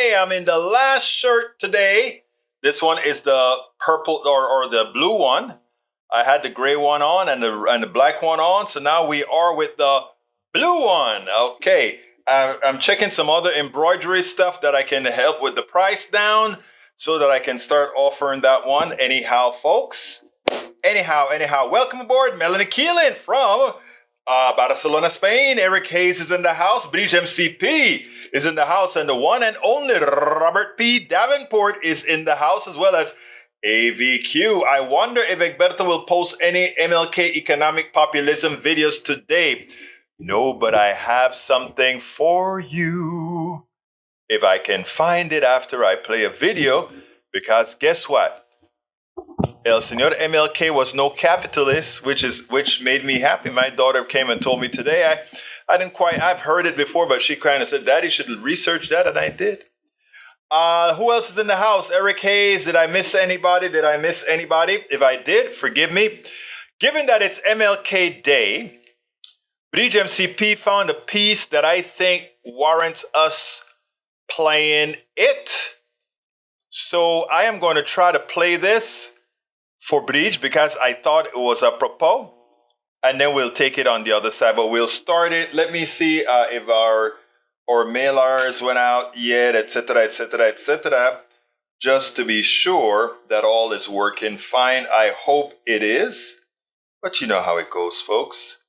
Okay, I'm in the last shirt today. This one is the purple or the blue one. I had the gray one on and the black one on. So now we are with the blue one. Okay, I'm checking some other embroidery stuff that I can help with the price down so that I can start offering that one. Anyhow, folks. Anyhow, welcome aboard. Melanie Keelan from Barcelona, Spain. Eric Hayes is in the house. Bridge MCP is in the house. And the one and only Robert P. Davenport is in the house, as well as AVQ. I wonder if Egberto will post any MLK economic populism videos today. No, but I have something for you. If I can find it after I play a video, because guess what? El Señor MLK was no capitalist, which made me happy. My daughter came and told me today. I've heard it before, but she kind of said, Daddy, you should research that, and I did. Who else is in the house? Eric Hayes. Did I miss anybody? If I did, forgive me. Given that it's MLK Day, Bridge MCP found a piece that I think warrants us playing it. So I am going to try to play this for Bridge because I thought it was apropos, and then we'll take it on the other side. But we'll start it. Let me see if our mailers went out yet, etc., just to be sure that all is working fine. I hope it is, but you know how it goes, folks.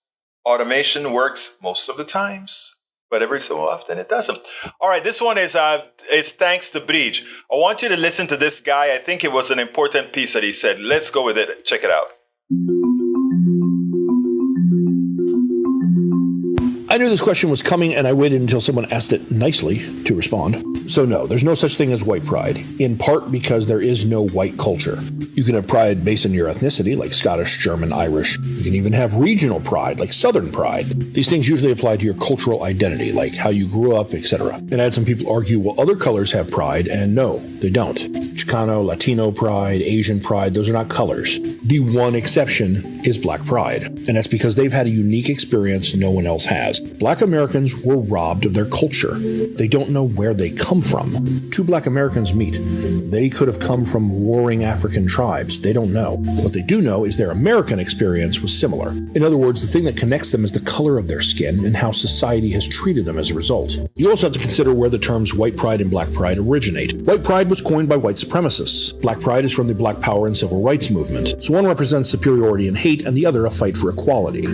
Automation works most of the times, but every so often it doesn't. All right, this one is thanks to Bridge. I want you to listen to this guy. I think it was an important piece that he said. Let's go with it. Check it out. I knew this question was coming, and I waited until someone asked it nicely to respond. So no, there's no such thing as white pride, in part because there is no white culture. You can have pride based on your ethnicity, like Scottish, German, Irish. You can even have regional pride, like Southern pride. These things usually apply to your cultural identity, like how you grew up, etc. And I had some people argue, well, other colors have pride, and no, they don't. Chicano, Latino pride, Asian pride, those are not colors. The one exception is Black pride, and that's because they've had a unique experience no one else has. Black Americans were robbed of their culture. They don't know where they come from. Two Black Americans meet. They could have come from warring African tribes. They don't know. What they do know is their American experience was similar. In other words, the thing that connects them is the color of their skin and how society has treated them as a result. You also have to consider where the terms white pride and black pride originate. White pride was coined by white supremacists. Black pride is from the Black Power and Civil Rights movement. So one represents superiority and hate, and the other a fight for equality.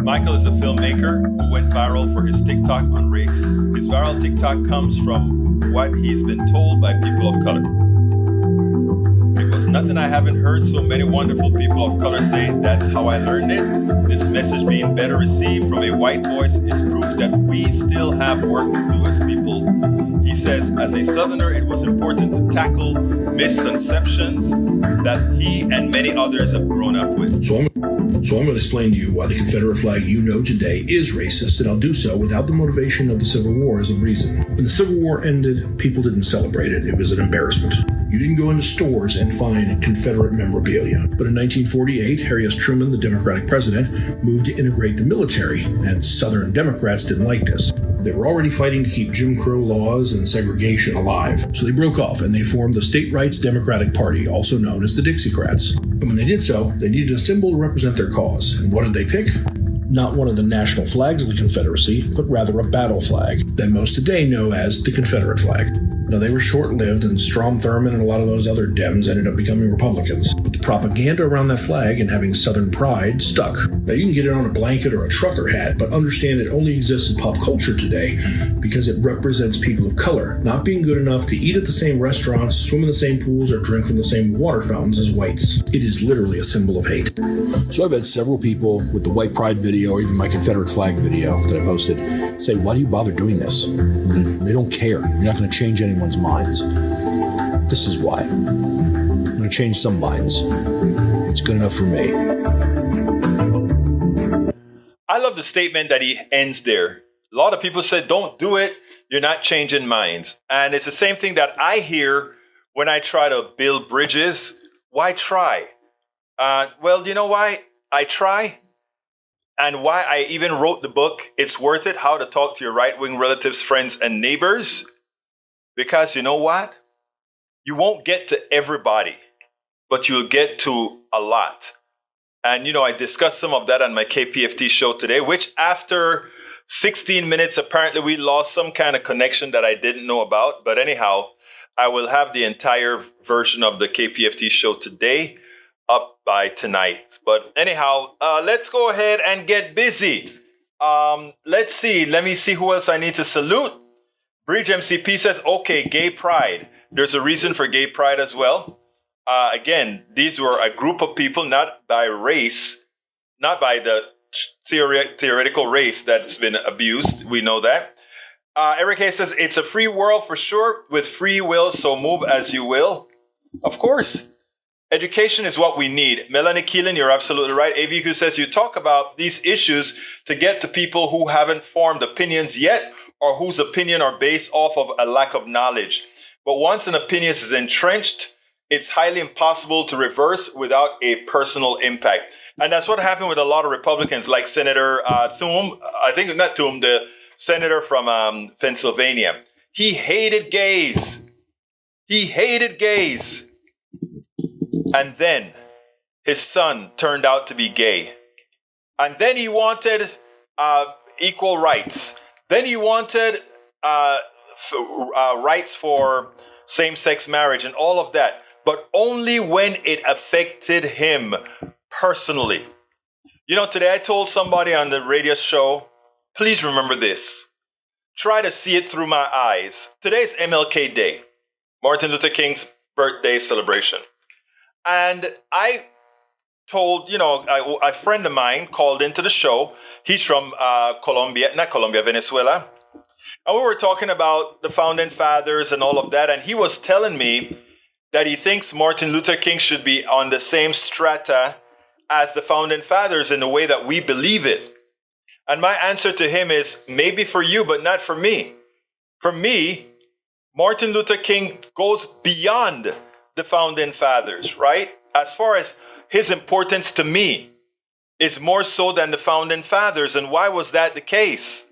Michael is a filmmaker who went viral for his TikTok on race. His viral TikTok comes from what he's been told by people of color. It was nothing I haven't heard so many wonderful people of color say. That's how I learned it. This message being better received from a white voice is proof that we still have work to do as people. He says, as a Southerner, it was important to tackle misconceptions that he and many others have grown up with. So I'm going to explain to you why the Confederate flag you know today is racist, and I'll do so without the motivation of the Civil War as a reason. When the Civil War ended, people didn't celebrate it. It was an embarrassment. You didn't go into stores and find Confederate memorabilia. But in 1948, Harry S. Truman, the Democratic president, moved to integrate the military, and Southern Democrats didn't like this. They were already fighting to keep Jim Crow laws and segregation alive. So they broke off and they formed the State Rights Democratic Party, also known as the Dixiecrats. And when they did so, they needed a symbol to represent their cause. And what did they pick? Not one of the national flags of the Confederacy, but rather a battle flag that most today know as the Confederate flag. Now, they were short-lived, and Strom Thurmond and a lot of those other Dems ended up becoming Republicans. But the propaganda around that flag and having Southern pride stuck. Now, you can get it on a blanket or a trucker hat, but understand it only exists in pop culture today because it represents people of color not being good enough to eat at the same restaurants, swim in the same pools, or drink from the same water fountains as whites. It is literally a symbol of hate. So I've had several people with the white pride video or even my Confederate flag video that I posted say, why do you bother doing this? They don't care. You're not going to change anyone's minds. This is why. I'm going to change some minds. It's good enough for me. I love the statement that he ends there. A lot of people said, don't do it. You're not changing minds. And it's the same thing that I hear when I try to build bridges. Why try? Well, you know why I try? and why I even wrote the book, It's Worth It, How to Talk to Your Right-Wing Relatives, Friends, and Neighbors. Because you know what? You won't get to everybody, but you'll get to a lot. And, I discussed some of that on my KPFT show today, which after 16 minutes, apparently we lost some kind of connection that I didn't know about. But anyhow, I will have the entire version of the KPFT show today up by tonight. But anyhow, let's go ahead and get busy. Let's see. Let me see who else I need to salute. Bridge MCP says, okay, gay pride. There's a reason for gay pride as well. Again, these were a group of people, not by race, not by the theoretical race that's been abused. We know that. Eric Hayes says, it's a free world for sure, with free will, so move as you will. Of course. Education is what we need. Melanie Keelan, you're absolutely right. AVQ says, you talk about these issues to get to people who haven't formed opinions yet, or whose opinion are based off of a lack of knowledge. But once an opinion is entrenched, it's highly impossible to reverse without a personal impact. And that's what happened with a lot of Republicans, like Senator Thune, the senator from Pennsylvania. He hated gays. And then his son turned out to be gay. And then he wanted equal rights. Then he wanted rights for same-sex marriage and all of that, but only when it affected him personally. Today I told somebody on the radio show, please remember this. Try to see it through my eyes. Today's MLK Day, Martin Luther King's birthday celebration. And I told, a friend of mine called into the show. He's from Venezuela. And we were talking about the founding fathers and all of that. And he was telling me that he thinks Martin Luther King should be on the same strata as the founding fathers in the way that we believe it. And my answer to him is, maybe for you, but not for me. For me, Martin Luther King goes beyond the founding fathers, right? As far as his importance to me is more so than the founding fathers. And why was that the case?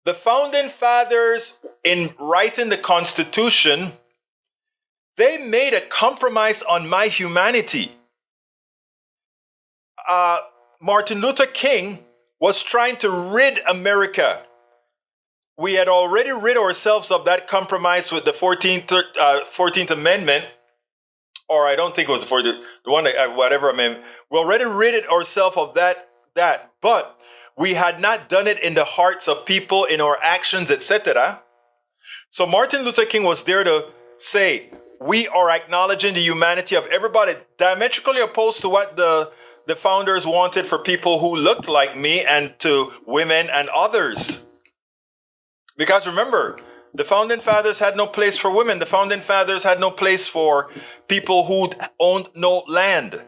The founding fathers, in writing the Constitution, they made a compromise on my humanity. Martin Luther King was trying to rid America. We had already rid ourselves of that compromise with the 14th Amendment, or I don't think it was the one, whatever. We already rid ourselves of that, but we had not done it in the hearts of people, in our actions, etc. So Martin Luther King was there to say, we are acknowledging the humanity of everybody, diametrically opposed to what the founders wanted for people who looked like me and to women and others. Because remember, the founding fathers had no place for women. The founding fathers had no place for people who owned no land.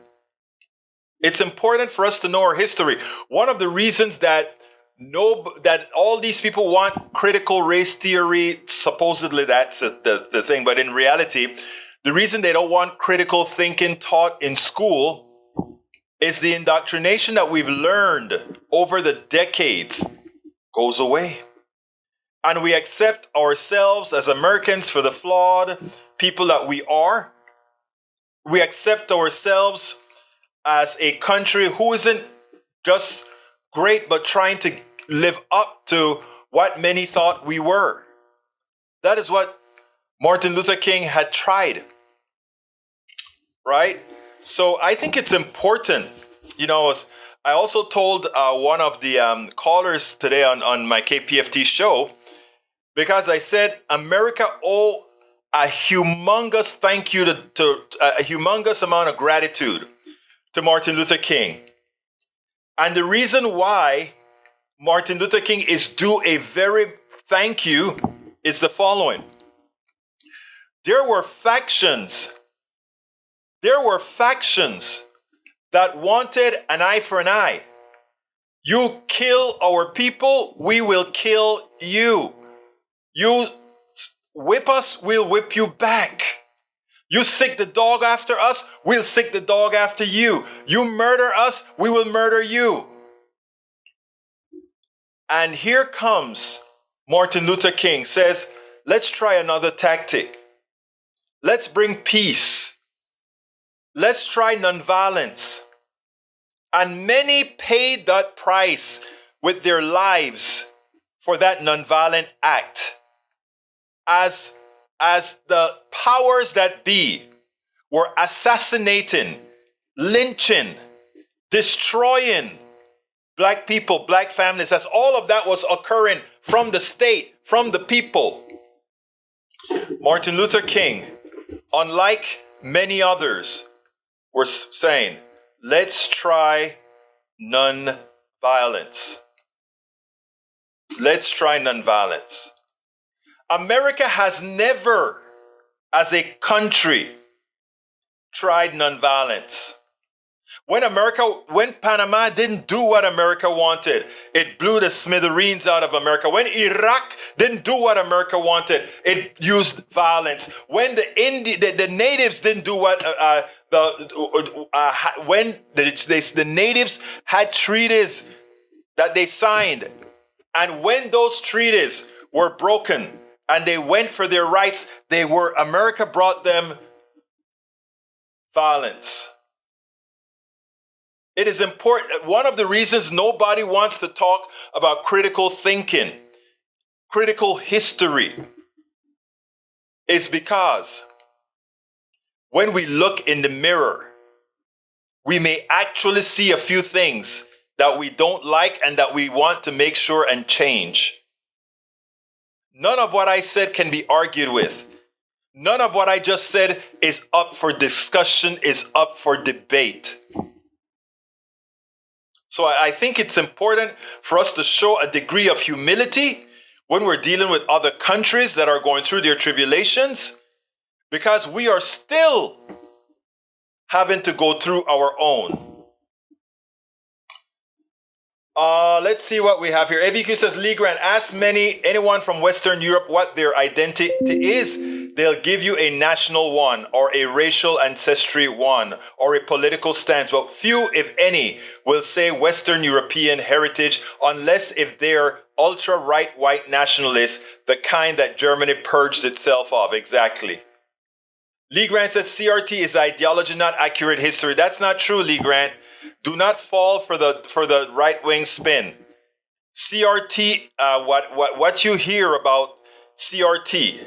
It's important for us to know our history. One of the reasons that all these people want critical race theory, supposedly that's the thing, but in reality, the reason they don't want critical thinking taught in school is the indoctrination that we've learned over the decades goes away. And we accept ourselves as Americans for the flawed people that we are. We accept ourselves as a country who isn't just great, but trying to live up to what many thought we were. That is what Martin Luther King had tried, right? So I think it's important. I also told one of the callers today on my KPFT show, because I said America owe a humongous thank you to a humongous amount of gratitude to Martin Luther King. And the reason why Martin Luther King is due a very thank you is the following. There were factions that wanted an eye for an eye. You kill our people, we will kill you. You whip us, we'll whip you back. You sick the dog after us, we'll sick the dog after you. You murder us, we will murder you. And here comes Martin Luther King, says, let's try another tactic. Let's bring peace. Let's try nonviolence. And many paid that price with their lives for that nonviolent act. As the powers that be were assassinating, lynching, destroying black people, black families, as all of that was occurring from the state, from the people. Martin Luther King, unlike many others, were saying, let's try non-violence. Let's try non-violence. America has never, as a country, tried non-violence. When Panama didn't do what America wanted, it blew the smithereens out of America. When Iraq didn't do what America wanted, it used violence. When the natives didn't do what when the natives had treaties that they signed, and when those treaties were broken and they went for their rights, America brought them violence. It is important. One of the reasons nobody wants to talk about critical thinking, critical history, is because when we look in the mirror, we may actually see a few things that we don't like and that we want to make sure and change. None of what I said can be argued with. None of what I just said is up for discussion, is up for debate. So I think it's important for us to show a degree of humility when we're dealing with other countries that are going through their tribulations, because we are still having to go through our own. Let's see what we have here. ABQ says, Lee Grant, ask anyone from Western Europe what their identity is. They'll give you a national one, or a racial ancestry one, or a political stance. But few, if any, will say Western European heritage, unless if they're ultra-right white nationalists, the kind that Germany purged itself of. Exactly. Lee Grant says CRT is ideology, not accurate history. That's not true, Lee Grant. Do not fall for the right-wing spin. CRT, what you hear about CRT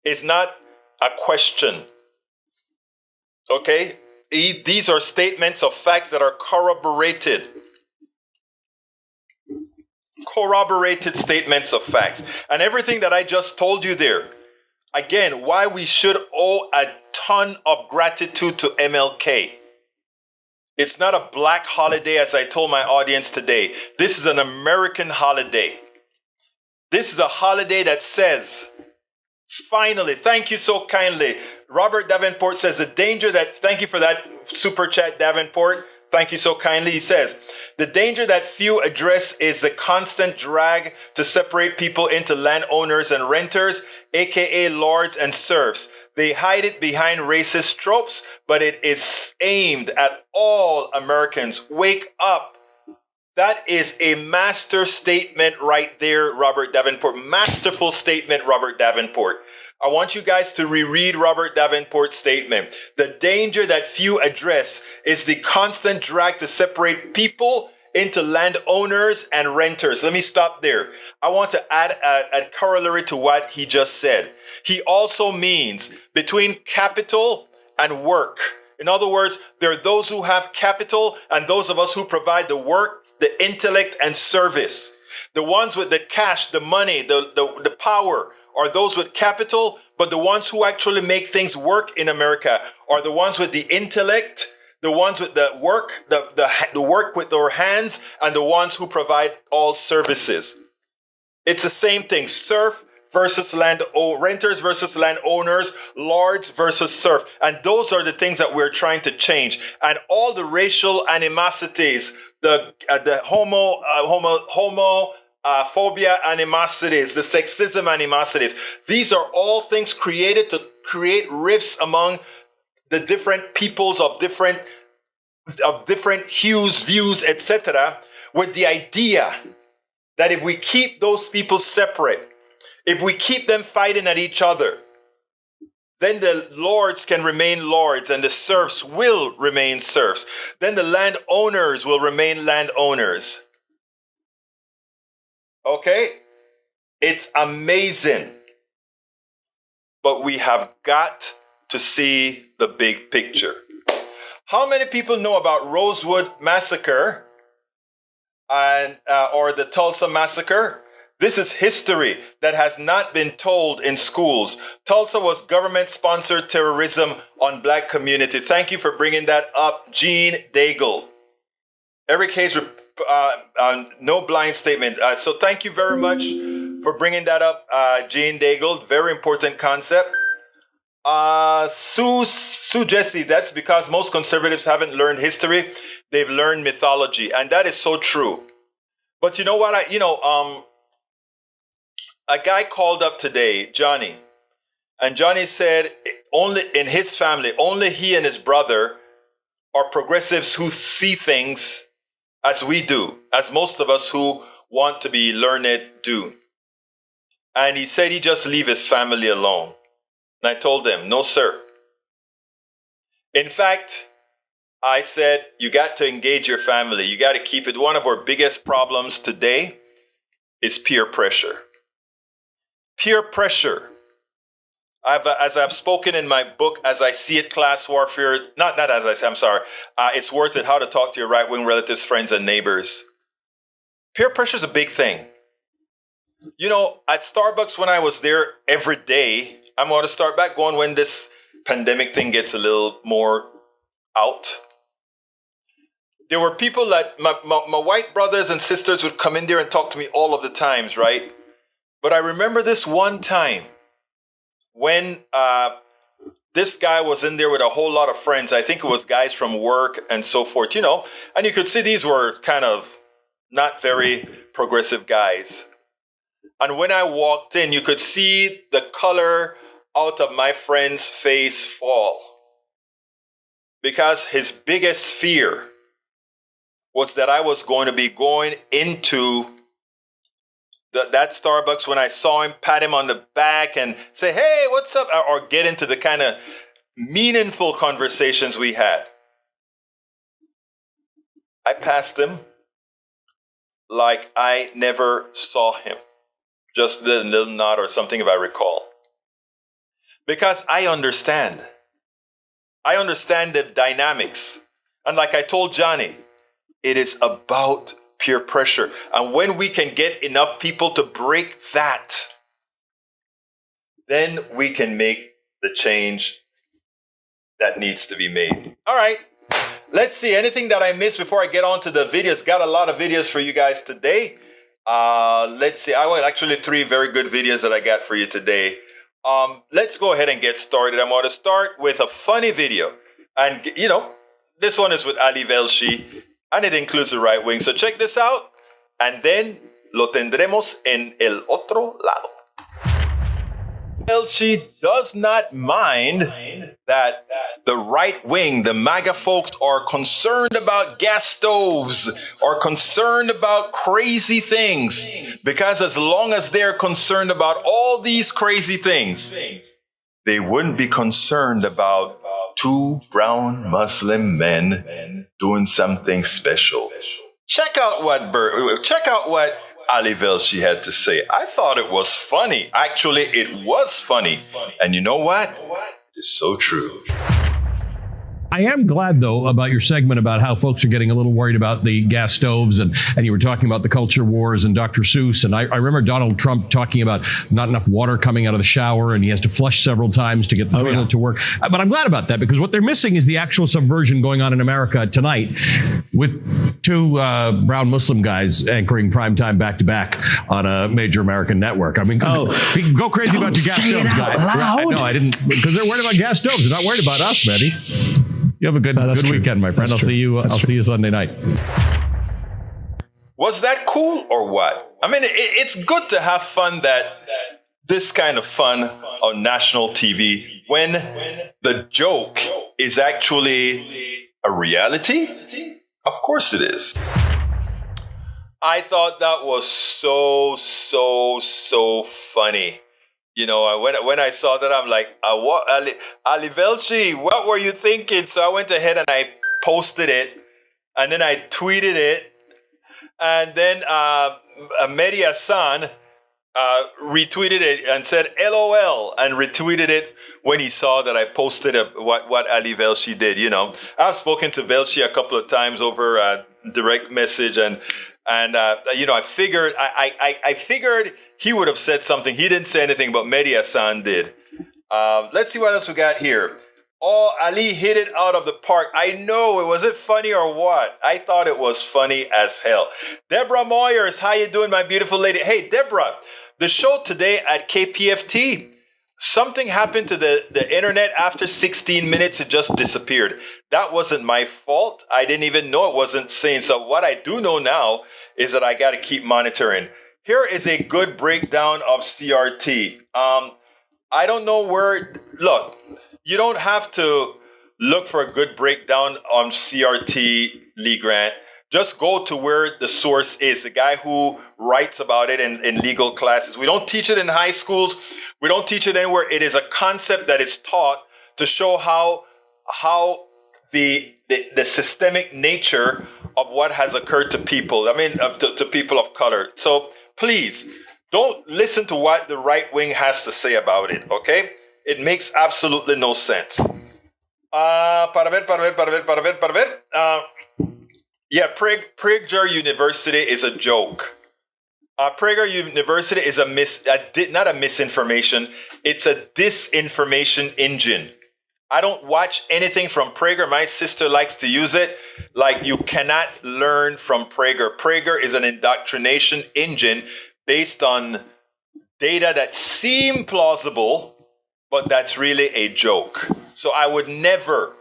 is not a question. Okay? These are statements of facts that are corroborated. Corroborated statements of facts. And everything that I just told you there, again, why we should owe a ton of gratitude to MLK. It's not a black holiday, as I told my audience today. This is an American holiday. This is a holiday that says, finally, thank you so kindly. Robert Davenport says, thank you for that super chat, Davenport. Thank you so kindly. He says, the danger that few address is the constant drag to separate people into landowners and renters, aka lords and serfs. They hide it behind racist tropes, but it is aimed at all Americans. Wake up. That is a master statement right there, Robert Davenport. Masterful statement, Robert Davenport. I want you guys to reread Robert Davenport's statement. The danger that few address is the constant drag to separate people into landowners and renters. Let me stop there. I want to add a corollary to what he just said. He also means between capital and work. In other words, there are those who have capital and those of us who provide the work, the intellect, and service. The ones with the cash, the money, the power are those with capital, but the ones who actually make things work in America are the ones with the intellect, the ones with the work, the work with their hands, and the ones who provide all services. It's the same thing. Serf versus renters versus landowners, lords versus serf. And those are the things that we're trying to change. And all the racial animosities, the homophobia animosities, the sexism animosities, these are all things created to create rifts among the different peoples of different hues, views, etc., with the idea that if we keep those people separate, if we keep them fighting at each other, then the lords can remain lords and the serfs will remain serfs. Then the landowners will remain landowners. Okay? It's amazing. But we have got to see the big picture. How many people know about Rosewood Massacre and or the Tulsa Massacre? This is history that has not been told in schools. Tulsa was government-sponsored terrorism on black community. Thank you for bringing that up, Gene Daigle. Every case, no blind statement. So thank you very much for bringing that up, Gene Daigle. Very important concept. Sue Jessie, that's because most conservatives haven't learned history. They've learned mythology. And that is so true. But you know what? A guy called up today, Johnny, and Johnny said only in his family, only he and his brother are progressives who see things as we do, as most of us who want to be learned do. And he said he just leave his family alone. And I told them, no, sir. In fact, I said, you got to engage your family. You got to keep it. One of our biggest problems today is peer pressure. Peer pressure. As I've spoken in my book, As I See It, Class Warfare, not as I say, I'm sorry. It's worth it, how to talk to your right-wing relatives, friends, and neighbors. Peer pressure is a big thing. You know, at Starbucks when I was there every day, I'm going to start back going when this pandemic thing gets a little more out. There were people that, my white brothers and sisters would come in there and talk to me all of the times, right? But I remember this one time when this guy was in there with a whole lot of friends. I think it was guys from work and so forth, you know. And you could see these were kind of not very progressive guys. And when I walked in, you could see the color out of my friend's face fall. Because his biggest fear was that I was going to be going into that Starbucks when I saw him, pat him on the back and say, hey, what's up? Or get into the kind of meaningful conversations we had. I passed him like I never saw him. Just a little nod or something if I recall. Because I understand. I understand the dynamics. And like I told Johnny, it is about peer pressure. And when we can get enough people to break that, then we can make the change that needs to be made. All right. Let's see. Anything that I missed before I get on to the videos? Got a lot of videos for you guys today. Let's see. I want actually 3 very good videos that I got for you today. Let's go ahead and get started. I'm going to start with a funny video. And, you know, this one is with Ali Velshi. And it includes the right wing. So check this out. And then lo tendremos en el otro lado. Well, she does not mind that the right wing, the MAGA folks, are concerned about gas stoves, are concerned about crazy things. Because as long as they're concerned about all these crazy things, they wouldn't be concerned about 2 brown Muslim men doing something special. Check out what Ali Velshi had to say. I thought it was funny. Actually, it was funny. And you know what? It's so true. I am glad, though, about your segment about how folks are getting a little worried about the gas stoves, and you were talking about the culture wars and Dr. Seuss. And I remember Donald Trump talking about not enough water coming out of the shower, and he has to flush several times to get the toilet to work. But I'm glad about that, because what they're missing is the actual subversion going on in America tonight with 2 brown Muslim guys anchoring primetime back-to-back on a major American network. I mean, go crazy about your gas stoves, guys. No, I didn't, because they're worried about gas stoves. They're not worried about us, Mehdi. You have a good weekend, my friend. I'll see you Sunday night. Was that cool or what? I mean, it's good to have fun, this kind of fun on national TV when the joke is actually a reality. Of course it is. I thought that was so funny. You know, when I saw that, I'm like, what, Ali Velshi, what were you thinking? So I went ahead and I posted it, and then I tweeted it, and then Mehdi Hasan retweeted it and said LOL and retweeted it when he saw that I posted what Ali Velshi did. You know, I've spoken to Velshi a couple of times over direct message, and you know, I figured he would have said something. He didn't say anything, but Mehdi Hasan did. Let's see what else we got here. Oh, Ali hit it out of the park. I know. Was it funny or what? I thought it was funny as hell. Deborah Moyers, how you doing, my beautiful lady? Hey, Deborah, the show today at KPFT, something happened to the internet after 16 minutes. It just disappeared. That wasn't my fault. I didn't even know it wasn't saying. So what I do know now is that I got to keep monitoring. Here is a good breakdown of CRT. I don't know where, look, you don't have to look for a good breakdown on CRT, Lee Grant. Just go to where the source is, the guy who writes about it in legal classes. We don't teach it in high schools. We don't teach it anywhere. It is a concept that is taught to show how the systemic nature of what has occurred to people. I mean, to people of color. So please, don't listen to what the right wing has to say about it, okay? It makes absolutely no sense. Yeah, Prager University is a joke. Prager University is not a misinformation. It's a disinformation engine. I don't watch anything from Prager. My sister likes to use it. Like, you cannot learn from Prager. Prager is an indoctrination engine based on data that seem plausible, but that's really a joke. So I would never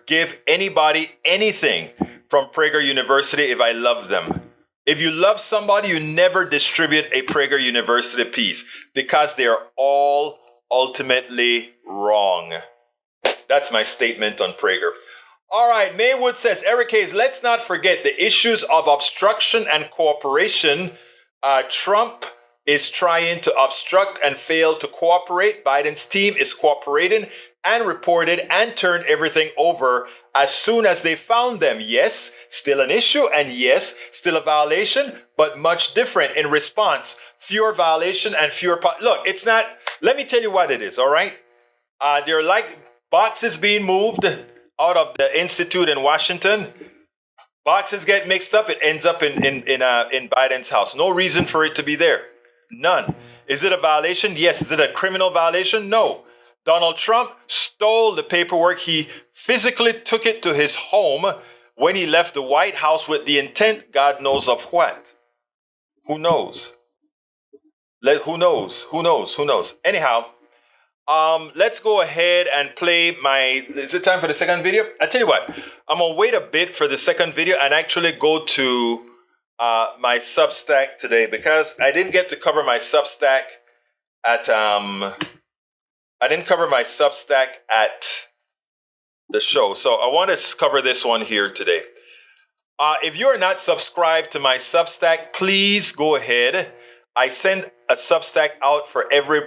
give anybody anything from Prager University if I love them. If you love somebody, you never distribute a Prager University piece because they are all ultimately wrong. That's my statement on Prager. All right, Maywood says, Eric Hayes, let's not forget the issues of obstruction and cooperation. Trump is trying to obstruct and fail to cooperate. Biden's team is cooperating and reported and turned everything over as soon as they found them. Yes, still an issue, and yes, still a violation, but much different in response. Fewer violation and fewer... Look, it's not... Let me tell you what it is, all right? There are like boxes being moved out of the Institute in Washington. Boxes get mixed up. It ends up in Biden's house. No reason for it to be there. None. Is it a violation? Yes. Is it a criminal violation? No. Donald Trump stole the paperwork. He physically took it to his home when he left the White House with the intent, God knows of what. Who knows? Who knows? Anyhow, let's go ahead and play my... Is it time for the second video? I tell you what, I'm going to wait a bit for the second video and actually go to my Substack today, because I didn't get to cover my Substack at... I didn't cover my Substack at the show. So I want to cover this one here today. If you are not subscribed to my Substack, please go ahead. I send a Substack out for every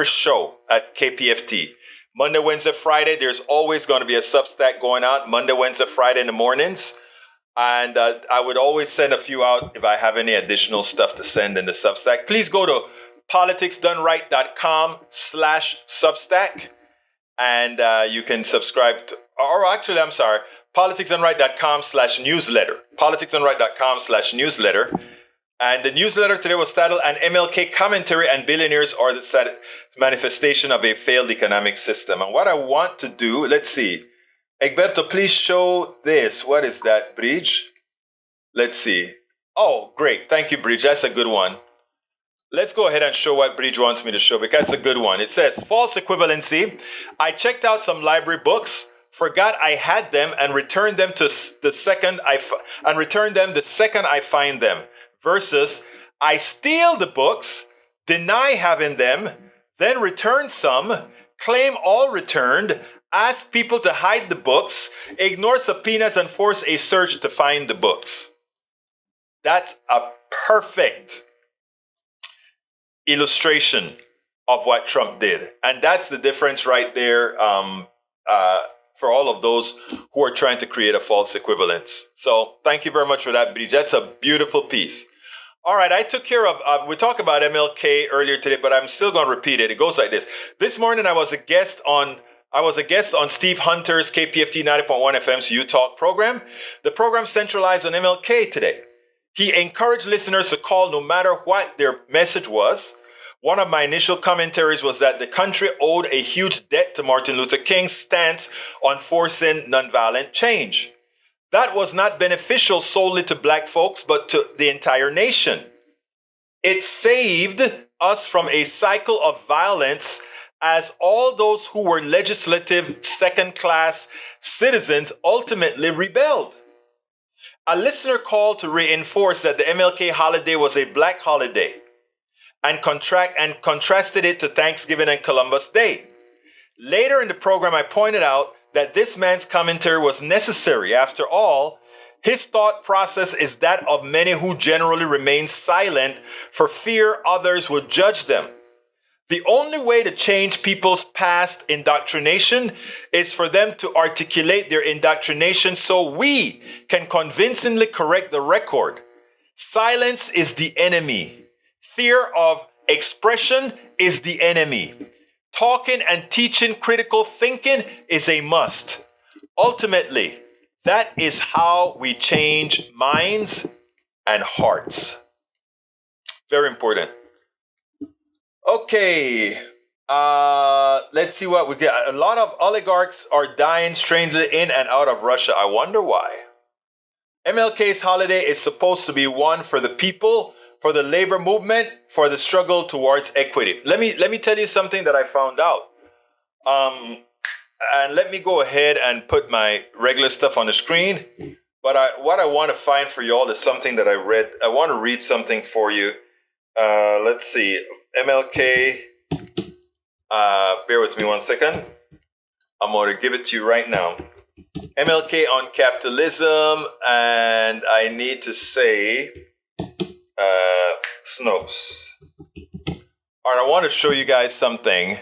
show at KPFT. Monday, Wednesday, Friday, there's always going to be a Substack going out. Monday, Wednesday, Friday in the mornings. And I would always send a few out if I have any additional stuff to send in the Substack. Please go to politicsdoneright.com/Substack. And you can subscribe to, or actually, I'm sorry, politicsdoneright.com/newsletter. politicsdoneright.com/newsletter. And the newsletter today was titled An MLK Commentary and Billionaires Are the Manifestation of a Failed Economic System. And what I want to do, let's see. Egberto, please show this. What is that, Bridge? Let's see. Oh, great. Thank you, Bridge. That's a good one. Let's go ahead and show what Bridge wants me to show, because it's a good one. It says, false equivalency. I checked out some library books, forgot I had them, and returned them the second I find them. Versus, I steal the books, deny having them, then return some, claim all returned, ask people to hide the books, ignore subpoenas, and force a search to find the books. That's a perfect illustration of what Trump did. And that's the difference right there for all of those who are trying to create a false equivalence. So thank you very much for that, Bridge. That's a beautiful piece. All right, I took care of, we talked about MLK earlier today, but I'm still going to repeat it. It goes like this. This morning I was a guest on Steve Hunter's KPFT 90.1 FM's U Talk program. The program centralized on MLK today. He encouraged listeners to call no matter what their message was. One of my initial commentaries was that the country owed a huge debt to Martin Luther King's stance on forcing nonviolent change. That was not beneficial solely to black folks, but to the entire nation. It saved us from a cycle of violence as all those who were legislative second-class citizens ultimately rebelled. A listener called to reinforce that the MLK holiday was a black holiday and contrasted it to Thanksgiving and Columbus Day. Later in the program, I pointed out that this man's commentary was necessary. After all, his thought process is that of many who generally remain silent for fear others would judge them. The only way to change people's past indoctrination is for them to articulate their indoctrination so we can convincingly correct the record. Silence is the enemy. Fear of expression is the enemy. Talking and teaching critical thinking is a must. Ultimately, that is how we change minds and hearts. Very important. Okay, let's see what we get. A lot of oligarchs are dying strangely in and out of Russia. I wonder why. MLK's holiday is supposed to be one for the people, for the labor movement, for the struggle towards equity. Let me tell you something that I found out. And let me go ahead and put my regular stuff on the screen. But what I want to find for y'all is something that I read. I want to read something for you. Let's see. MLK, bear with me 1 second. I'm going to give it to you right now. MLK on capitalism, and I need to say Snopes. All right, I want to show you guys something.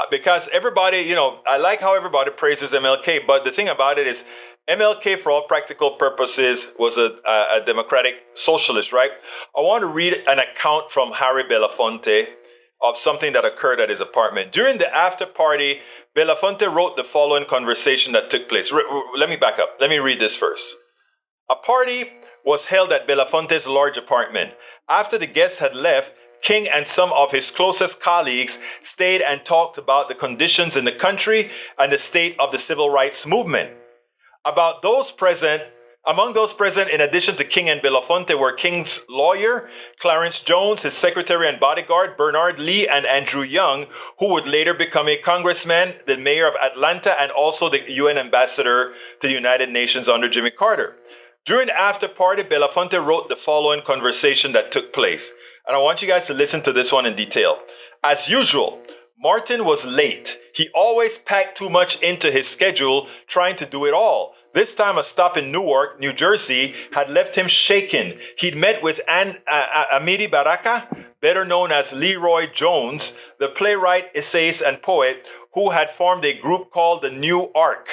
Because everybody, I like how everybody praises MLK, but the thing about it is MLK, for all practical purposes, was a democratic socialist, right? I want to read an account from Harry Belafonte of something that occurred at his apartment. During the after party, Belafonte wrote the following conversation that took place. Let me back up. Let me read this first. A party was held at Belafonte's large apartment. After the guests had left, King and some of his closest colleagues stayed and talked about the conditions in the country and the state of the civil rights movement. Among those present, in addition to King and Belafonte, were King's lawyer, Clarence Jones, his secretary and bodyguard, Bernard Lee, and Andrew Young, who would later become a congressman, the mayor of Atlanta, and also the UN ambassador to the United Nations under Jimmy Carter. During the after party, Belafonte wrote the following conversation that took place. And I want you guys to listen to this one in detail. As usual, Martin was late. He always packed too much into his schedule, trying to do it all. This time, a stop in Newark, New Jersey, had left him shaken. He'd met with Amiri Baraka, better known as Leroy Jones, the playwright, essayist, and poet, who had formed a group called the New Ark.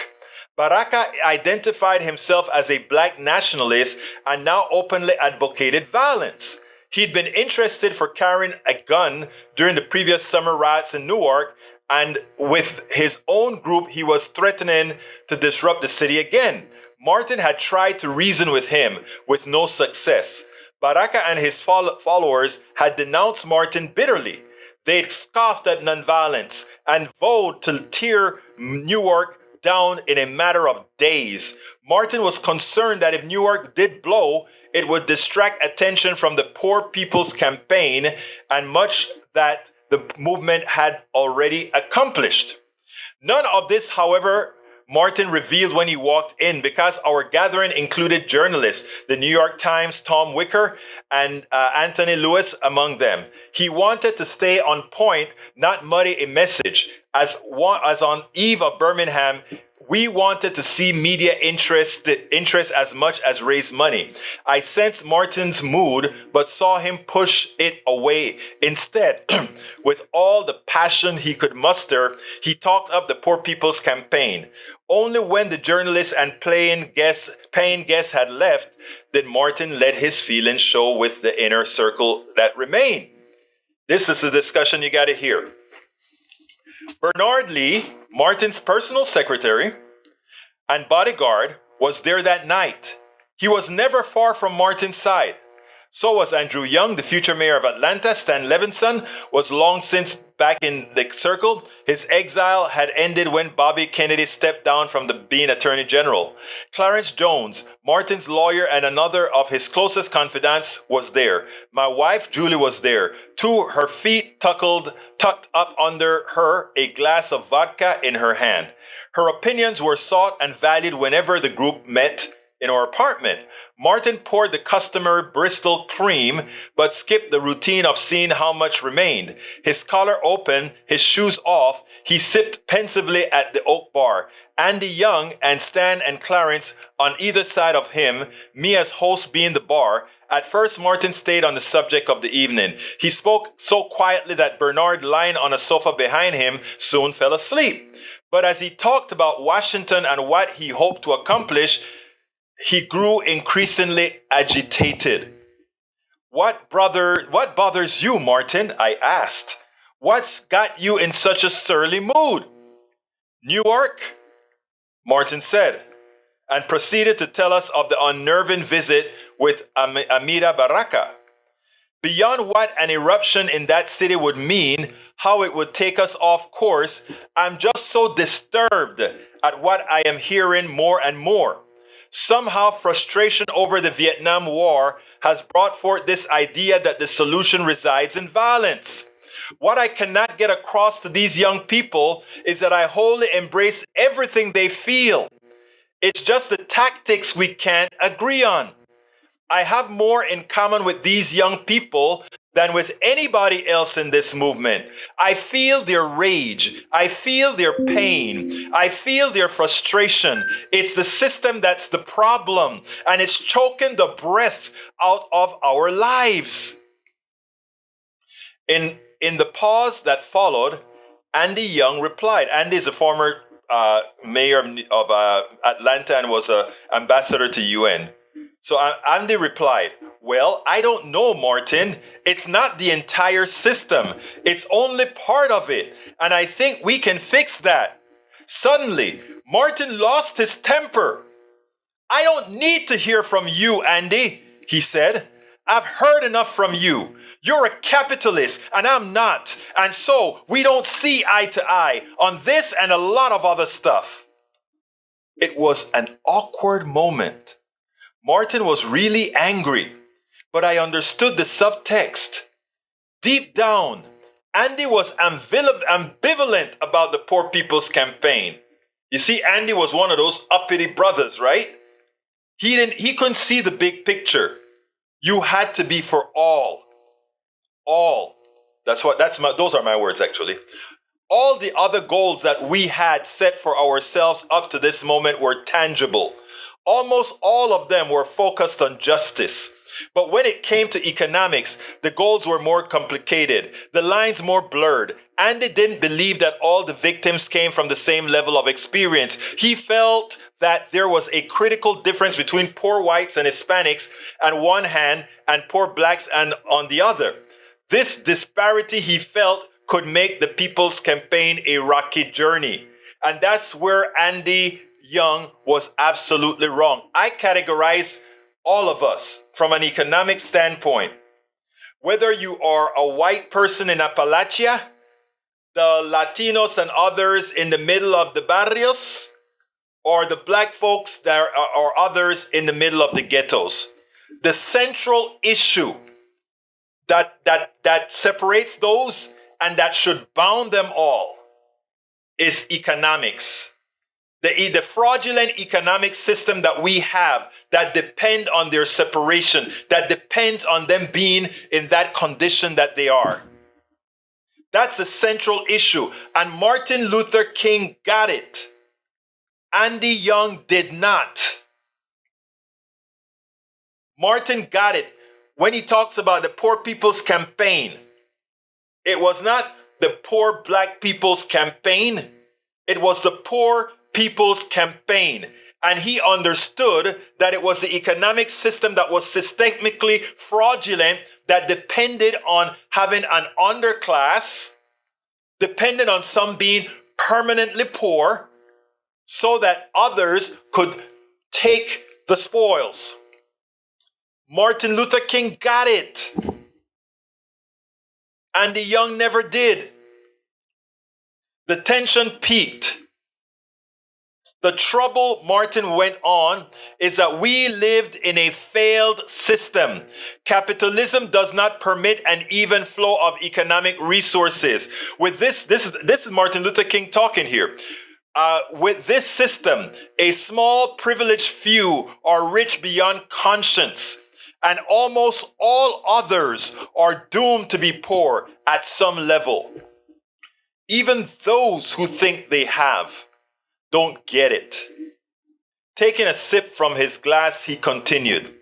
Baraka identified himself as a black nationalist and now openly advocated violence. He'd been interested for carrying a gun during the previous summer riots in Newark, and with his own group, he was threatening to disrupt the city again. Martin had tried to reason with him with no success. Baraka and his followers had denounced Martin bitterly. They'd scoffed at nonviolence and vowed to tear Newark down in a matter of days. Martin was concerned that if Newark did blow, it would distract attention from the Poor People's Campaign and much that the movement had already accomplished. None of this, however, Martin revealed when he walked in, because our gathering included journalists, the New York Times' Tom Wicker and Anthony Lewis among them. He wanted to stay on point, not muddy a message. As on eve of Birmingham, We wanted to see media interest as much as raise money. I sensed Martin's mood, but saw him push it away. Instead, with all the passion he could muster, he talked up the Poor People's Campaign. Only when the journalists and paying guests had left did Martin let his feelings show with the inner circle that remained. This is the discussion you got to hear. Bernard Lee, Martin's personal secretary and bodyguard, was there that night. He was never far from Martin's side. So was Andrew Young, the future mayor of Atlanta. Stan Levinson was long since back in the circle. His exile had ended when Bobby Kennedy stepped down from being Attorney General. Clarence Jones, Martin's lawyer and another of his closest confidants, was there. My wife, Julie, was there. Too, her feet tucked up under her, a glass of vodka in her hand. Her opinions were sought and valued whenever the group met in our apartment. Martin poured the customary Bristol cream, but skipped the routine of seeing how much remained. His collar open, his shoes off, he sipped pensively at the oak bar. Andy Young and Stan and Clarence on either side of him, me as host being the bar. At first, Martin stayed on the subject of the evening. He spoke so quietly that Bernard, lying on a sofa behind him, soon fell asleep. But as he talked about Washington and what he hoped to accomplish, he grew increasingly agitated. What bothers you, Martin? I asked. What's got you in such a surly mood? Newark, Martin said, and proceeded to tell us of the unnerving visit with Amira Baraka. Beyond what an eruption in that city would mean, how it would take us off course, I'm just so disturbed at what I am hearing more and more. Somehow frustration over the Vietnam War has brought forth this idea that the solution resides in violence. What I cannot get across to these young people is that I wholly embrace everything they feel. It's just the tactics we can't agree on. I have more in common with these young people than with anybody else in this movement. I feel their rage. I feel their pain. I feel their frustration. It's the system that's the problem, and it's choking the breath out of our lives. In the pause that followed, Andy Young replied. Andy is a former mayor of Atlanta and was an ambassador to UN. So Andy replied, well, I don't know, Martin. It's not the entire system. It's only part of it. And I think we can fix that. Suddenly, Martin lost his temper. I don't need to hear from you, Andy, he said. I've heard enough from you. You're a capitalist and I'm not. And so we don't see eye to eye on this and a lot of other stuff. It was an awkward moment. Martin was really angry, but I understood the subtext. Deep down, Andy was ambivalent about the Poor People's Campaign. You see, Andy was one of those uppity brothers, right? He couldn't see the big picture. You had to be for all. All. Those are my words, actually. All the other goals that we had set for ourselves up to this moment were tangible. Almost all of them were focused on justice. But when it came to economics, the goals were more complicated, the lines more blurred. Andy didn't believe that all the victims came from the same level of experience. He felt that there was a critical difference between poor whites and Hispanics on one hand and poor blacks on the other. This disparity, he felt, could make the People's Campaign a rocky journey. And that's where Andy Young was absolutely wrong. I categorize all of us from an economic standpoint. Whether you are a white person in Appalachia, the Latinos and others in the middle of the barrios, or the black folks or others in the middle of the ghettos. The central issue that separates those and that should bound them all is economics. The fraudulent economic system that we have that depend on their separation, that depends on them being in that condition that they are. That's the central issue. And Martin Luther King got it. Andy Young did not. Martin got it when he talks about the Poor People's Campaign. It was not the Poor Black People's Campaign. It was the Poor People's Campaign. And he understood that it was the economic system that was systemically fraudulent, that depended on having an underclass, depended on some being permanently poor, so that others could take the spoils. Martin Luther King got it. Andy Young never did. The tension peaked. The trouble, Martin went on, is that we lived in a failed system. Capitalism does not permit an even flow of economic resources. With this is Martin Luther King talking here. With this system, a small privileged few are rich beyond conscience, and almost all others are doomed to be poor at some level. Even those who think they have don't get it. Taking a sip from his glass, he continued,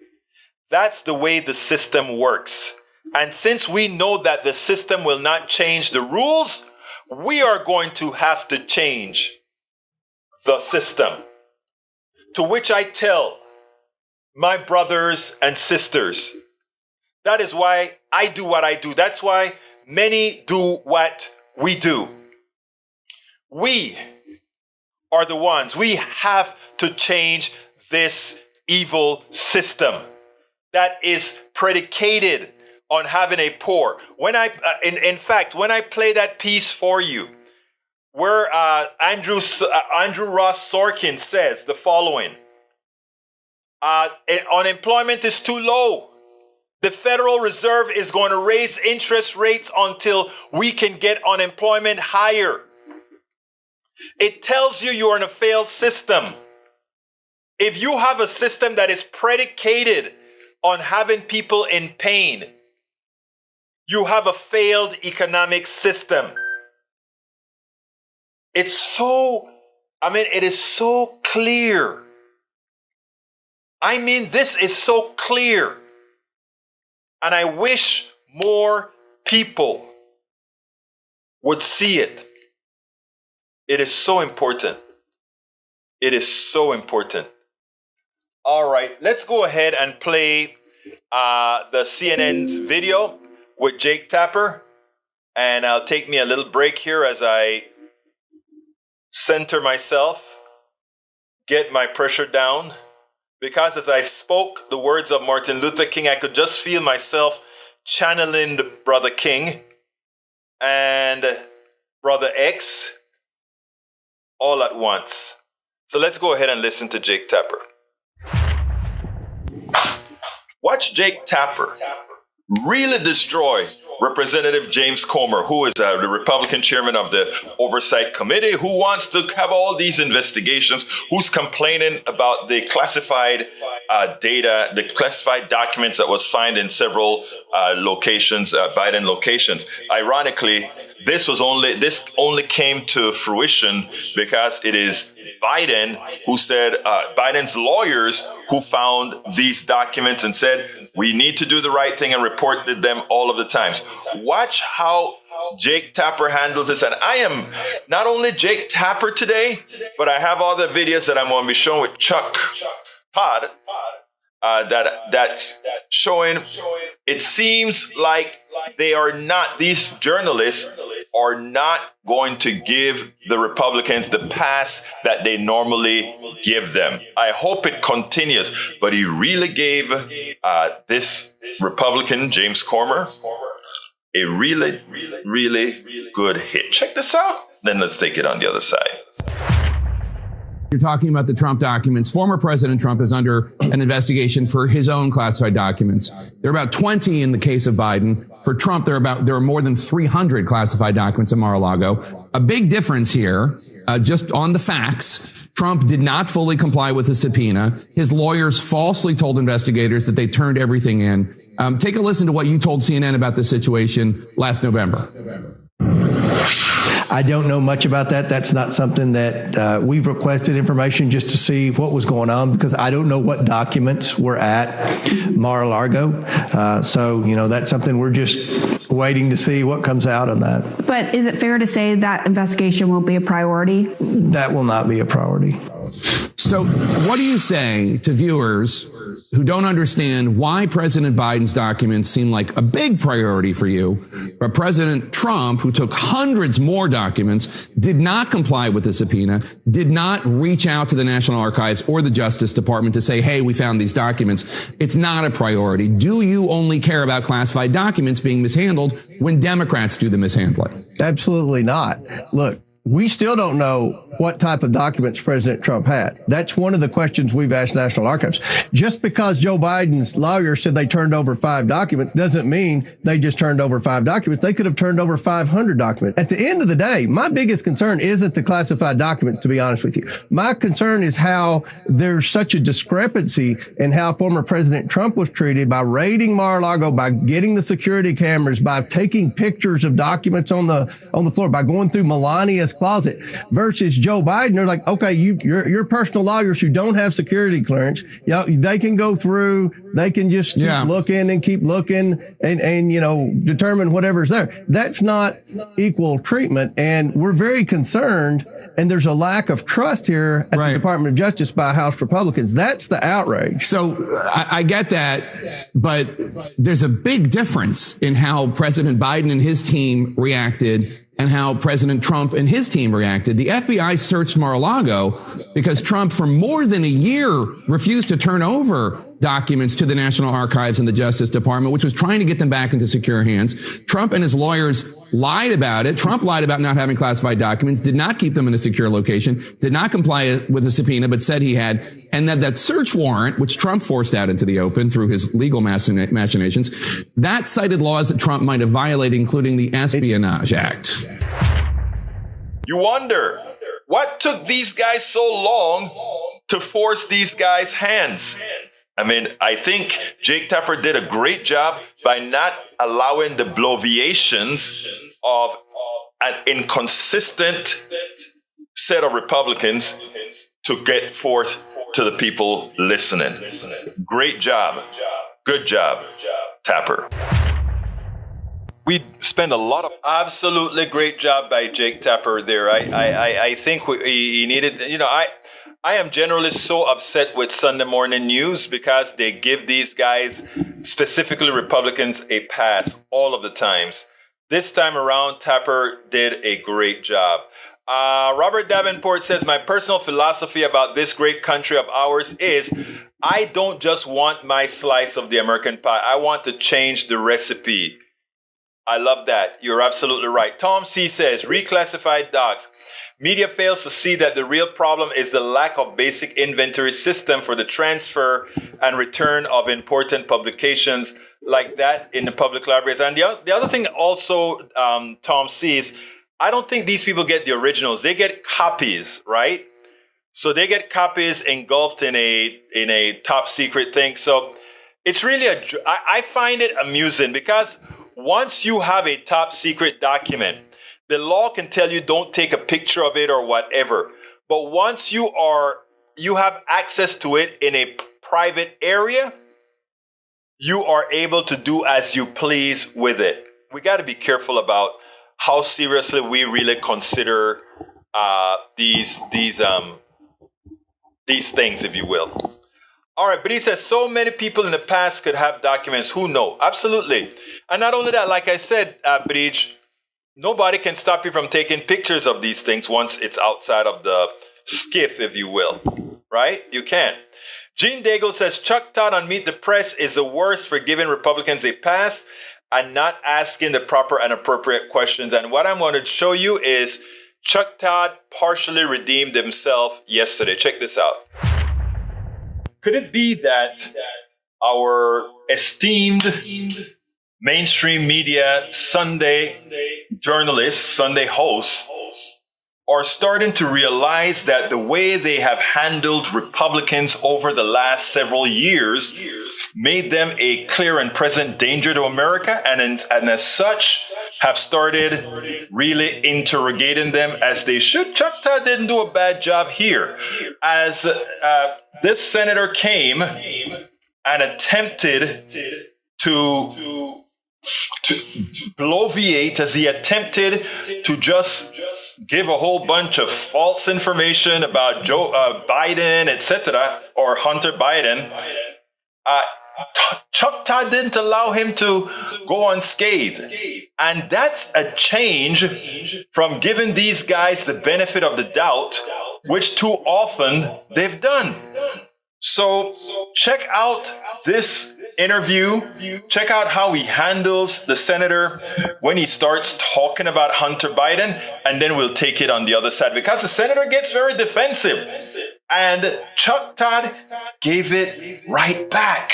"That's the way the system works. And since we know that the system will not change the rules, we are going to have to change the system." To which I tell my brothers and sisters, that is why I do what I do. That's why many do what we do. We are the ones. We have to change this evil system that is predicated on having a poor. When in fact, when I play that piece for you, where Andrew Ross Sorkin says the following: unemployment is too low. The Federal Reserve is going to raise interest rates until we can get unemployment higher. It tells you are in a failed system. If you have a system that is predicated on having people in pain, you have a failed economic system. It is so clear. This is so clear. And I wish more people would see it. It is so important. It is so important. All right, let's go ahead and play the CNN's video with Jake Tapper. And I'll take me a little break here as I center myself, get my pressure down. Because as I spoke the words of Martin Luther King, I could just feel myself channeling the Brother King and Brother X all at once. So let's go ahead and listen to Jake Tapper. Watch Jake Tapper really destroy Representative James Comer, who is the Republican chairman of the Oversight Committee, who wants to have all these investigations, who's complaining about the classified data, the classified documents that was found in several locations, Biden locations. Ironically, this only came to fruition because it is Biden who said, Biden's lawyers who found these documents and said, we need to do the right thing, and reported them all of the times. Watch how Jake Tapper handles this. And I am not only Jake Tapper today, but I have all the videos that I'm going to be showing with Chuck Todd that's showing. It seems like these journalists are not going to give the Republicans the pass that they normally give them. I hope it continues, but he really gave this Republican, James Comer, a really, really good hit. Check this out. Then let's take it on the other side. You're talking about the Trump documents. Former President Trump is under an investigation for his own classified documents. There are about 20 in the case of Biden. For Trump, there are more than 300 classified documents in Mar-a-Lago. A big difference here, just on the facts. Trump did not fully comply with the subpoena. His lawyers falsely told investigators that they turned everything in. Take a listen to what you told CNN about this situation last November. I don't know much about that. That's not something that we've requested information just to see what was going on, because I don't know what documents were at Mar-a-Lago. So, that's something we're just waiting to see what comes out on that. But is it fair to say that investigation won't be a priority? That will not be a priority. So what do you say to viewers who don't understand why President Biden's documents seem like a big priority for you, but President Trump, who took hundreds more documents, did not comply with the subpoena, did not reach out to the National Archives or the Justice Department to say, hey, we found these documents? It's not a priority. Do you only care about classified documents being mishandled when Democrats do the mishandling? Absolutely not. Look, we still don't know what type of documents President Trump had. That's one of the questions we've asked National Archives. Just because Joe Biden's lawyers said they turned over 5 documents doesn't mean they just turned over 5 documents. They could have turned over 500 documents. At the end of the day, my biggest concern isn't the classified documents, to be honest with you. My concern is how there's such a discrepancy in how former President Trump was treated by raiding Mar-a-Lago, by getting the security cameras, by taking pictures of documents on the floor, by going through Melania's closet, versus Joe Biden. They're like, okay, your personal lawyers who don't have security clearance, they can go through, they can just keep looking and keep looking and determine whatever's there. That's not equal treatment. And we're very concerned. And there's a lack of trust here at the Department of Justice by House Republicans. That's the outrage. So I get that, but there's a big difference in how President Biden and his team reacted and how President Trump and his team reacted. The FBI searched Mar-a-Lago because Trump, for more than a year, refused to turn over documents to the National Archives and the Justice Department, which was trying to get them back into secure hands. Trump and his lawyers lied about it. Trump lied about not having classified documents, did not keep them in a secure location, did not comply with the subpoena, but said he had. And that search warrant, which Trump forced out into the open through his legal machinations, that cited laws that Trump might have violated, including the Espionage Act. You wonder, what took these guys so long to force these guys' hands? I mean, I think Jake Tapper did a great job by not allowing the bloviations of an inconsistent set of Republicans to get forth to the people listening. Great job. Good job, Tapper. We spend a lot of absolutely great job by Jake Tapper there. I think he needed, I am generally so upset with Sunday morning news because they give these guys, specifically Republicans, a pass all of the times. This time around, Tapper did a great job. Robert Davenport says, my personal philosophy about this great country of ours is I don't just want my slice of the American pie. I want to change the recipe. I love that. You're absolutely right. Tom C. says, reclassified docs. Media fails to see that the real problem is the lack of basic inventory system for the transfer and return of important publications like that in the public libraries. And the other thing also, Tom sees, I don't think these people get the originals. They get copies, right? So they get copies engulfed in a top secret thing. So it's really I find it amusing because once you have a top secret document, the law can tell you don't take a picture of it or whatever. But once you have access to it in a private area, you are able to do as you please with it. We got to be careful about how seriously we really consider these things, if you will. All right, but he says so many people in the past could have documents. Who know? Absolutely. And not only that, like I said, Bridge, nobody can stop you from taking pictures of these things once it's outside of the skiff, if you will. Right? You can't. Gene Daigle says Chuck Todd on Meet the Press is the worst for giving Republicans a pass and not asking the proper and appropriate questions. And what I'm going to show you is Chuck Todd partially redeemed himself yesterday. Check this out. Could it be that our esteemed mainstream media Sunday journalists, Sunday hosts, are starting to realize that the way they have handled Republicans over the last several years made them a clear and present danger to America, and as such, have started really interrogating them as they should. Chuck Todd didn't do a bad job here. As this senator came and attempted to bloviate, as he attempted to just give a whole bunch of false information about Joe Biden, etc., or Hunter Biden. Chuck Todd didn't allow him to go unscathed. And that's a change from giving these guys the benefit of the doubt, which too often they've done. So check out this interview. Check out how he handles the senator when he starts talking about Hunter Biden, and then we'll take it on the other side, because the senator gets very defensive. And Chuck Todd gave it right back.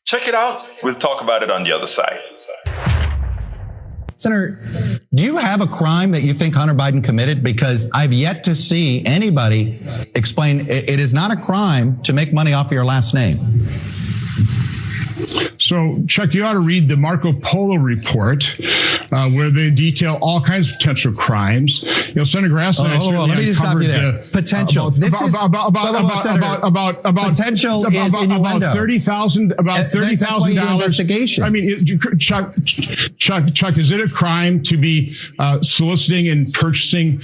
Check it out. We'll talk about it on the other side. Senator, do you have a crime that you think Hunter Biden committed? Because I've yet to see anybody explain it is not a crime to make money off of your last name. So, Chuck, you ought to read the Marco Polo report, where they detail all kinds of potential crimes. You know, Senator Grass and I certainly let me just stop you there. Potential. Potential is innuendo. About $30,000. Investigation. I mean, Chuck, is it a crime to be soliciting and purchasing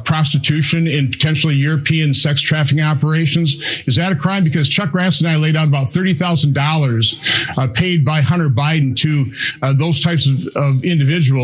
prostitution in potentially European sex trafficking operations? Is that a crime? Because Chuck Grass and I laid out about $30,000 paid by Hunter Biden to those types of individuals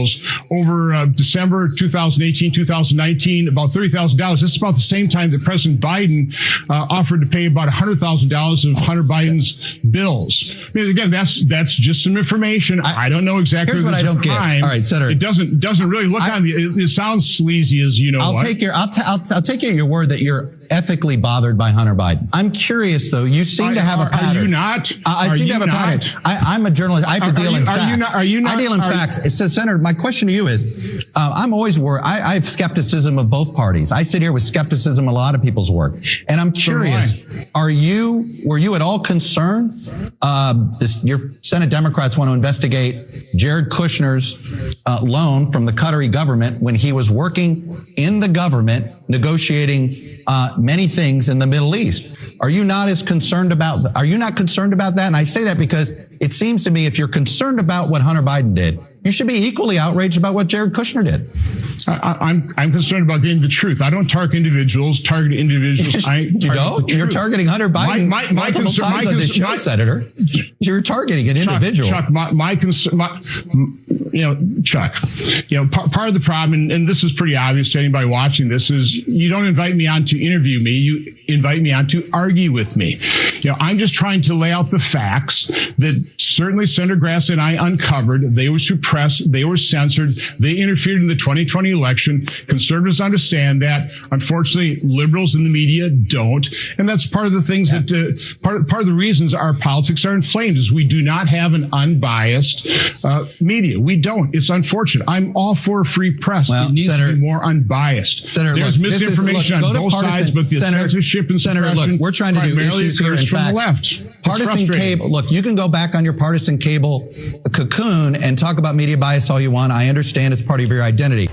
over December 2018, 2019, about $30,000. This is about the same time that President Biden offered to pay about $100,000 of Hunter Biden's bills. I mean, again, that's just some information. I don't know exactly. Here's what I don't get. All right, Senator. It doesn't really look on the. It sounds sleazy, as you know. I'll take you at your word that you're ethically bothered by Hunter Biden. I'm curious, though. You seem to have a pattern. Are you not? I seem to have a pattern. I'm a journalist. I have to deal in facts. I deal in facts. It says, Senator, my question to you is, I'm always worried. I have skepticism of both parties. I sit here with skepticism of a lot of people's work. And I'm curious, were you at all concerned? Your Senate Democrats want to investigate Jared Kushner's loan from the Qatari government when he was working in the government negotiating many things in the Middle East. Are you not concerned about that? And I say that because it seems to me if you're concerned about what Hunter Biden did, you should be equally outraged about what Jared Kushner did. I'm concerned about getting the truth. I don't target individuals. You don't? You're targeting Hunter Biden multiple times on this show, Senator. You're targeting an individual. Chuck, Chuck, part of the problem, and this is pretty obvious to anybody watching this, is you don't invite me on to interview me. You invite me on to argue with me. I'm just trying to lay out the facts that certainly Senator Grass and I uncovered. They were suppressed. They were censored. They interfered in the 2020 election. Conservatives understand that. Unfortunately, liberals in the media don't. And that's part of the things that part of the reasons our politics are inflamed is we do not have an unbiased media. We don't. It's unfortunate. I'm all for a free press. It needs to be more unbiased. Senator, there's misinformation on both sides, but the censorship and suppression we're trying to do issues here in from the left. Partisan cable. Look, you can go back on your partisan cable cocoon and talk about media bias all you want. I understand it's part of your identity.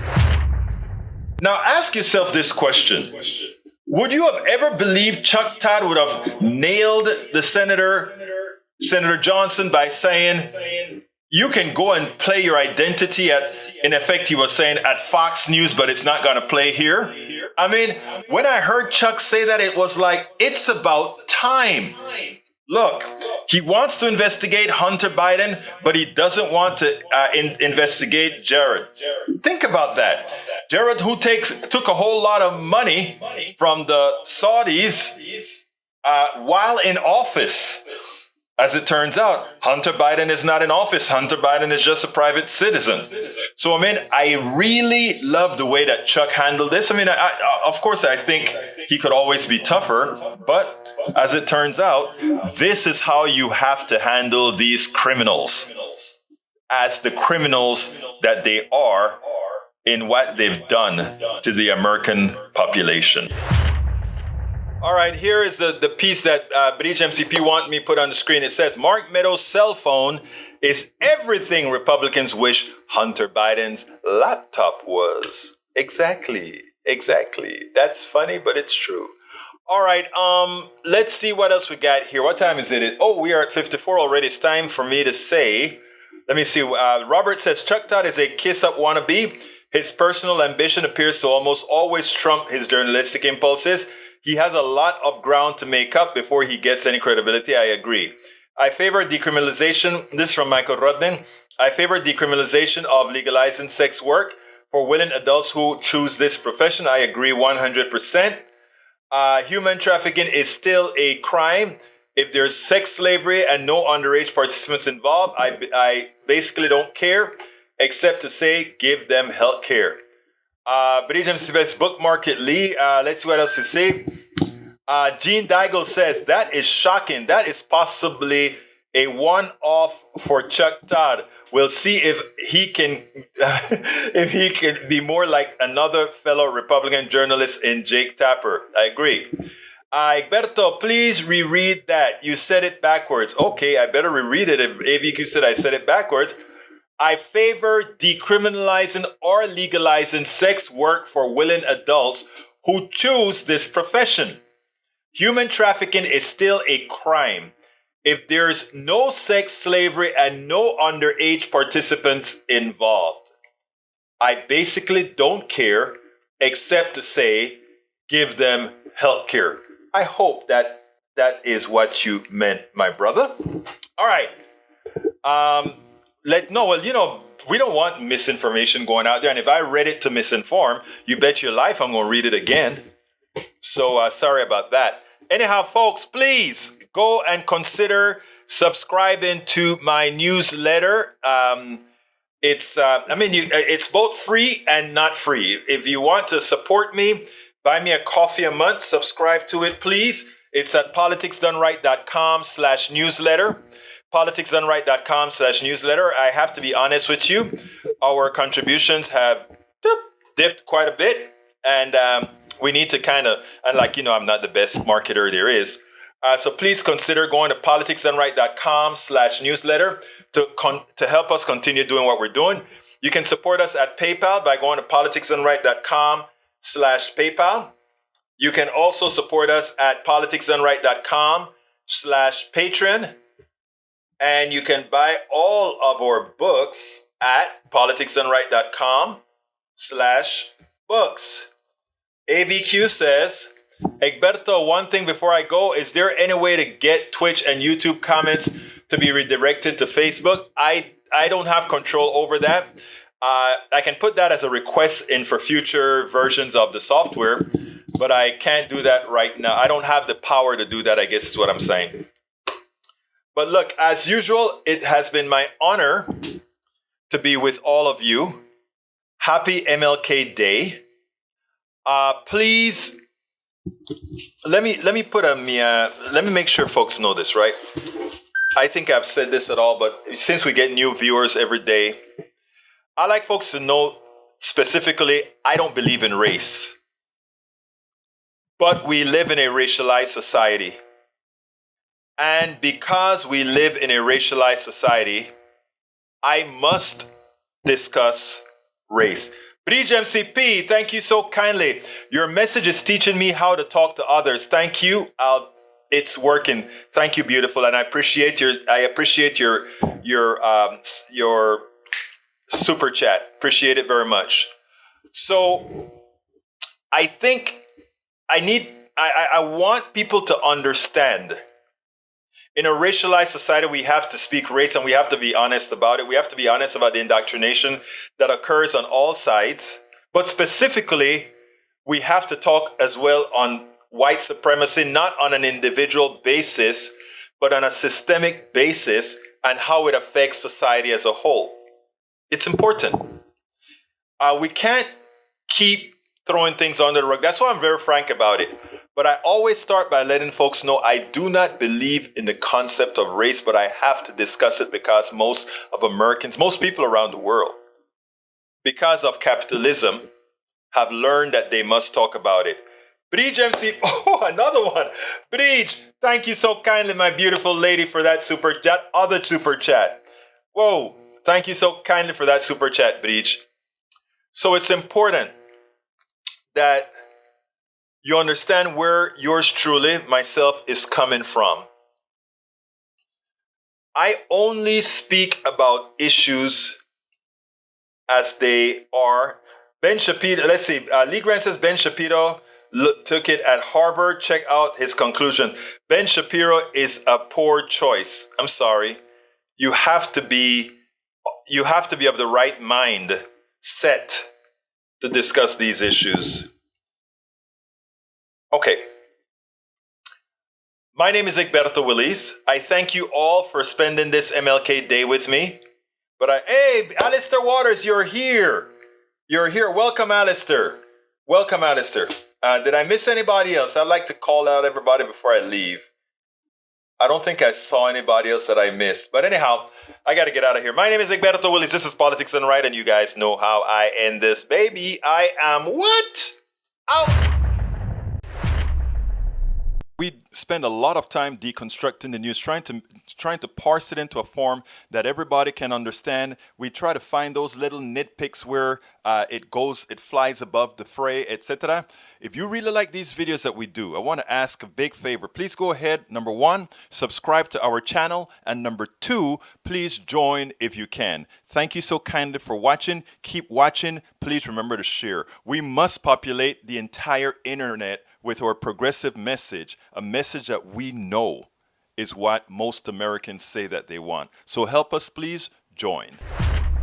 Now ask yourself this question. Would you have ever believed Chuck Todd would have nailed the Senator Johnson by saying, you can go and play your identity in effect, he was saying, at Fox News, but it's not going to play here? I mean, when I heard Chuck say that, it was like, it's about time. Look, he wants to investigate Hunter Biden, but he doesn't want to investigate Jared. Think about that. Jared, who took a whole lot of money from the Saudis while in office. As it turns out, Hunter Biden is not in office. Hunter Biden is just a private citizen. So, I really love the way that Chuck handled this. Of course, I think he could always be tougher, but as it turns out, this is how you have to handle these criminals as the criminals that they are in what they've done to the American population. All right, here is the piece that Bridge MCP want me put on the screen. It says, Mark Meadows' cell phone is everything Republicans wish Hunter Biden's laptop was. Exactly. That's funny, but it's true. All right, let's see what else we got here. What time is it? Oh, we are at 54 already. It's time for me to say, let me see. Robert says, Chuck Todd is a kiss-up wannabe. His personal ambition appears to almost always trump his journalistic impulses. He has a lot of ground to make up before he gets any credibility. I agree. I favor decriminalization. This is from Michael Rudnin. I favor decriminalization of legalizing sex work for willing adults who choose this profession. I agree 100%. Human trafficking is still a crime. If there's sex slavery and no underage participants involved, I basically don't care, except to say give them health care. Bridge bookmark it, Lee. Let's see what else to say. Gene Daigle says, that is shocking. That is possibly a one-off for Chuck Todd. We'll see if he can be more like another fellow Republican journalist in Jake Tapper. I agree. Egberto, please reread that. You said it backwards. Okay, I better reread it. If AVQ said I said it backwards. I favor decriminalizing or legalizing sex work for willing adults who choose this profession. Human trafficking is still a crime. If there's no sex slavery and no underage participants involved, I basically don't care except to say, give them health care. I hope that is what you meant, my brother. All right. We don't want misinformation going out there. And if I read it to misinform, you bet your life I'm going to read it again. So sorry about that. Anyhow, folks, please go and consider subscribing to my newsletter. It's both free and not free. If you want to support me, buy me a coffee a month, subscribe to it, please. It's at politicsdoneright.com/newsletter. politicsdoneright.com/newsletter. I have to be honest with you. Our contributions have dipped quite a bit. And we need to I'm not the best marketer there is. So please consider going to politicsdoneright.com/newsletter to help us continue doing what we're doing. You can support us at PayPal by going to politicsdoneright.com/PayPal. You can also support us at politicsdoneright.com/Patreon. And you can buy all of our books at politicsdoneright.com/books. AVQ says, Egberto, one thing before I go, is there any way to get Twitch and YouTube comments to be redirected to Facebook? I don't have control over that. I can put that as a request in for future versions of the software, but I can't do that right now. I don't have the power to do that, I guess is what I'm saying. But look, as usual, it has been my honor to be with all of you. Happy MLK Day. Please, let me make sure folks know this, right? I think I've said this at all, but since we get new viewers every day, I like folks to know specifically, I don't believe in race. But we live in a racialized society. And because we live in a racialized society, I must discuss race. Bridge MCP, thank you so kindly. Your message is teaching me how to talk to others. Thank you. It's working. Thank you, beautiful, and I appreciate your super chat. Appreciate it very much. So, I think I want people to understand. In a racialized society, we have to speak race and we have to be honest about it. We have to be honest about the indoctrination that occurs on all sides. But specifically, we have to talk as well on white supremacy, not on an individual basis, but on a systemic basis and how it affects society as a whole. It's important. We can't keep throwing things under the rug. That's why I'm very frank about it. But I always start by letting folks know I do not believe in the concept of race, but I have to discuss it because most people around the world, because of capitalism, have learned that they must talk about it. Breach MC. Oh, another one. Breach, thank you so kindly, my beautiful lady, for that other super chat. Whoa, thank you so kindly for that super chat, Breach. So it's important that you understand where yours truly, myself, is coming from. I only speak about issues as they are. Ben Shapiro, let's see, Lee Grant says Ben Shapiro took it at Harvard. Check out his conclusion. Ben Shapiro is a poor choice. I'm sorry. You have to be of the right mind set to discuss these issues. Okay. My name is Egberto Willis. I thank you all for spending this MLK Day with me. Hey, Alistair Waters, you're here. You're here. Welcome, Alistair. Welcome, Alistair. Did I miss anybody else? I'd like to call out everybody before I leave. I don't think I saw anybody else that I missed. But anyhow, I got to get out of here. My name is Egberto Willis. This is Politics and Right, and you guys know how I end this, baby. I am what? Out. We spend a lot of time deconstructing the news, trying to parse it into a form that everybody can understand. We try to find those little nitpicks where it flies above the fray, etc. If you really like these videos that we do, I want to ask a big favor. Please go ahead, number 1, subscribe to our channel, and number 2, please join if you can. Thank you so kindly for watching. Keep watching. Please remember to share. We must populate the entire internet with our progressive message, a message that we know is what most Americans say that they want. So help us, please join.